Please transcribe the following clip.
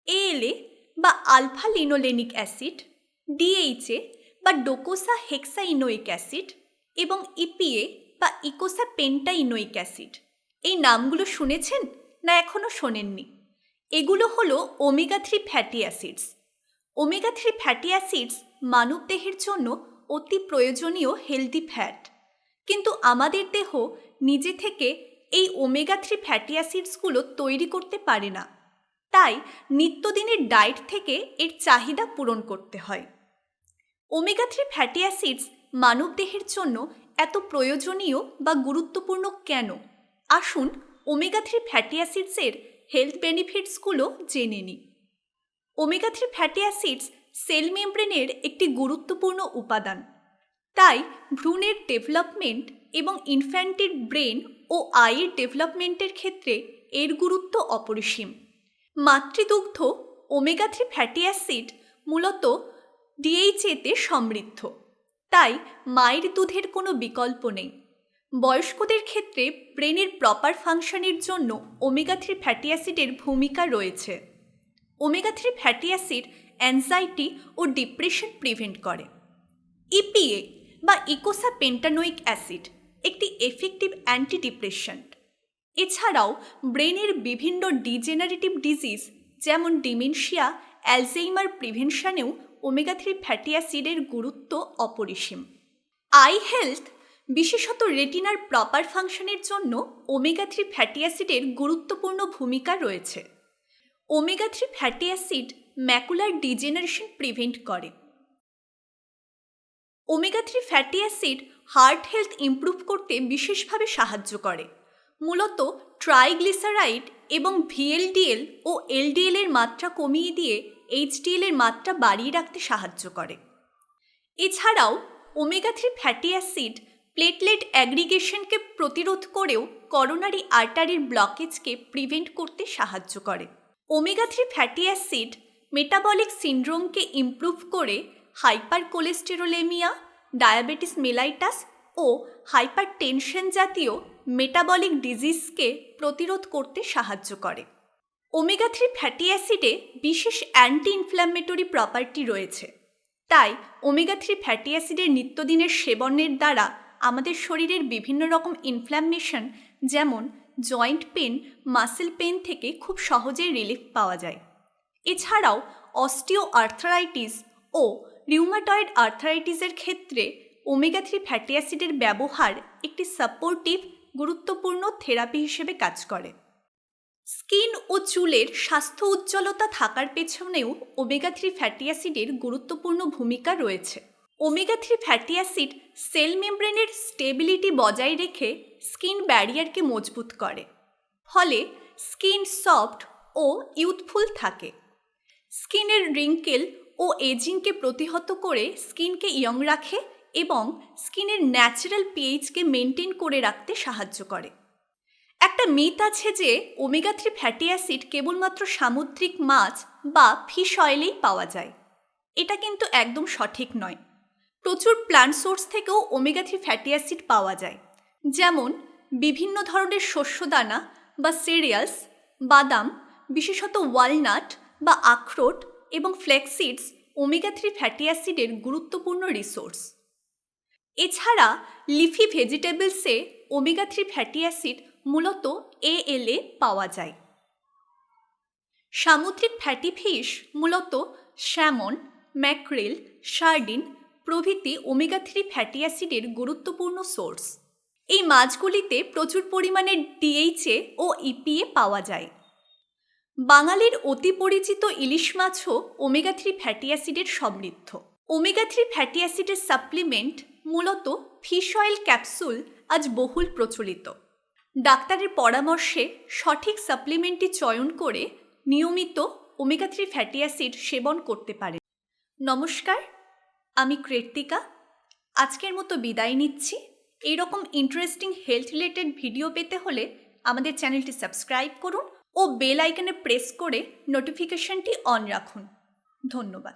ALA বা alpha linolenic acid, DHA বা ডোকোসা হেক্সাইনোইক acid এবং EPA বা ইকোসা পেন্টাইনোইক অ্যাসিড। এই নামগুলো শুনেছেন না এখনও শোনেননি? এগুলো হলো omega-3 fatty acids. Omega-3 fatty acids মানবদেহের জন্য অতি প্রয়োজনীয় হেলদি ফ্যাট, কিন্তু আমাদের দেহ নিজে থেকে এই ওমেগা-3 ফ্যাটি অ্যাসিডসগুলো তৈরি করতে পারে না। তাই নিত্যদিনের ডায়েট থেকে এর চাহিদা পূরণ করতে হয়। ওমেগা-3 ফ্যাটি অ্যাসিডস মানবদেহের জন্য এত প্রয়োজনীয় বা গুরুত্বপূর্ণ কেন? আসুন ওমেগা-3 ফ্যাটি অ্যাসিডসের হেলথ বেনিফিটসগুলো জেনে নিই। ওমেগা-3 ফ্যাটি অ্যাসিডস সেল মেমব্রেনের একটি গুরুত্বপূর্ণ উপাদান। তাই ভ্রূণের ডেভেলপমেন্ট এবং ইনফ্যান্টের ব্রেন ও আইয়ের ডেভেলপমেন্টের ক্ষেত্রে এর গুরুত্ব অপরিসীম। মাতৃদুগ্ধ ওমেগা-3 ফ্যাটি অ্যাসিড মূলত DHA-তে সমৃদ্ধ, তাই মায়ের দুধের কোনো বিকল্প নেই। বয়স্কদের ক্ষেত্রে ব্রেনের প্রপার ফাংশনের জন্য ওমেগা-3 ফ্যাটি অ্যাসিডের ভূমিকা রয়েছে। ওমেগা-3 ফ্যাটি অ্যাসিড অ্যাংজাইটি ও ডিপ্রেশন প্রিভেন্ট করে। EPA বা ইকোসা পেন্টানোইক অ্যাসিড একটি এফেক্টিভ অ্যান্টিডিপ্রেশেন্ট। এছাড়াও ব্রেনের বিভিন্ন ডিজেনারেটিভ ডিজিজ যেমন ডিমেনশিয়া, অ্যালজাইমার প্রিভেনশনেও ওমেগা-3 ফ্যাটি অ্যাসিডের গুরুত্ব অপরিসীম। আই হেলথ, বিশেষত রেটিনার প্রপার ফাংশনের জন্য ওমেগা-3 ফ্যাটি অ্যাসিডের গুরুত্বপূর্ণ ভূমিকা রয়েছে। ওমেগা-3 fatty acid macular degeneration prevent করে। ওমেগা-3 fatty acid heart health improve করতে বিশেষভাবে সাহায্য করে। মূলত ট্রাইগ্লিসারাইড এবং VLDL ও LDL এর মাত্রা কমিয়ে দিয়ে HDL এর মাত্রা বাড়িয়ে রাখতে সাহায্য করে। এছাড়াও ওমেগা-3 ফ্যাটি অ্যাসিড প্লেটলেট অ্যাগ্রিগেশনকে প্রতিরোধ করেও করোনারি আর্টারির ব্লকেজকে প্রিভেন্ট করতে সাহায্য করে। ওমেগা-3 ফ্যাটি অ্যাসিড মেটাবলিক সিন্ড্রোমকে ইমপ্রুভ করে হাইপার কোলেস্টেরোলেমিয়া, ডায়াবেটিস মেলাইটাস ও হাইপারটেনশন জাতীয় মেটাবলিক ডিজিজকে প্রতিরোধ করতে সাহায্য করে। ওমেগা-3 ফ্যাটি অ্যাসিডে বিশেষ অ্যান্টি ইনফ্ল্যামেটরি প্রপার্টি রয়েছে। তাই ওমেগা-3 ফ্যাটি অ্যাসিডের নিত্যদিনের সেবনের দ্বারা আমাদের শরীরের বিভিন্ন রকম ইনফ্ল্যামেশন যেমন জয়েন্ট পেন, মাসেল পেন থেকে খুব সহজেই রিলিফ পাওয়া যায়। এছাড়াও অস্টিও আর্থ্রাইটিস ও রিউমাটয়েড আর্থ্রাইটিসের ক্ষেত্রে ওমেগা-3 ফ্যাটি অ্যাসিডের ব্যবহার একটি সাপোর্টিভ গুরুত্বপূর্ণ থেরাপি হিসেবে কাজ করে। স্কিন ও চুলের স্বাস্থ্য উজ্জ্বলতা থাকার পেছনেও ওমেগা-3 ফ্যাটি অ্যাসিডের গুরুত্বপূর্ণ ভূমিকা রয়েছে। ওমেগা-3 ফ্যাটি অ্যাসিড সেল মেমব্রেনের স্টেবিলিটি বজায় রেখে স্কিন ব্যারিয়ারকে মজবুত করে, ফলে স্কিন সফট ও ইউথফুল থাকে। স্কিনের রিঙ্কেল ও এজিংকে প্রতিহত করে স্কিনকে ইয়ং রাখে এবং স্কিনের ন্যাচারাল পিএইচকে মেনটেন করে রাখতে সাহায্য করে। একটা মিথ আছে যে ওমেগা-3 ফ্যাটি অ্যাসিড কেবলমাত্র সামুদ্রিক মাছ বা ফিশ অয়েলেই পাওয়া যায়। এটা কিন্তু একদম সঠিক নয়। প্রচুর প্ল্যান্ট সোর্স থেকেও ওমেগা-3 ফ্যাটি অ্যাসিড পাওয়া যায়, যেমন বিভিন্ন ধরনের শস্যদানা বা সিরিয়ালস, বাদাম, বিশেষত ওয়ালনাট বা আখরোট এবং ফ্ল্যাক্সিডস ওমেগা-3 ফ্যাটি অ্যাসিডের গুরুত্বপূর্ণ রিসোর্স। এছাড়া লিফি ভেজিটেবলসে ওমেগা-3 ফ্যাটি অ্যাসিড মূলত ALA পাওয়া যায়। সামুদ্রিক ফ্যাটি ফিশ মূলত স্যামন, ম্যাকরেল, সার্ডিন প্রভৃতি ওমেগা-3 ফ্যাটি অ্যাসিডের গুরুত্বপূর্ণ সোর্স। এই মাছগুলিতে প্রচুর পরিমাণে DHA ও EPA পাওয়া যায়। বাঙালির অতি পরিচিত ইলিশ মাছও ওমেগা-3 ফ্যাটি অ্যাসিডের সমৃদ্ধ। ওমেগা-3 ফ্যাটি অ্যাসিডের সাপ্লিমেন্ট মূলত ফিশ অয়েল ক্যাপসুল আজ বহুল প্রচলিত। ডাক্তারের পরামর্শে সঠিক সাপ্লিমেন্টটি চয়ন করে নিয়মিত ওমেগা-3 ফ্যাটি অ্যাসিড সেবন করতে পারেন। নমস্কার, আমি কৃত্তিকা। আজকের মতো বিদায় নিচ্ছি। এইরকম ইন্টারেস্টিং হেলথ রিলেটেড ভিডিও পেতে হলে আমাদের চ্যানেলটি সাবস্ক্রাইব করুন ও বেল আইকনে প্রেস করে নোটিফিকেশনটি অন রাখুন। ধন্যবাদ।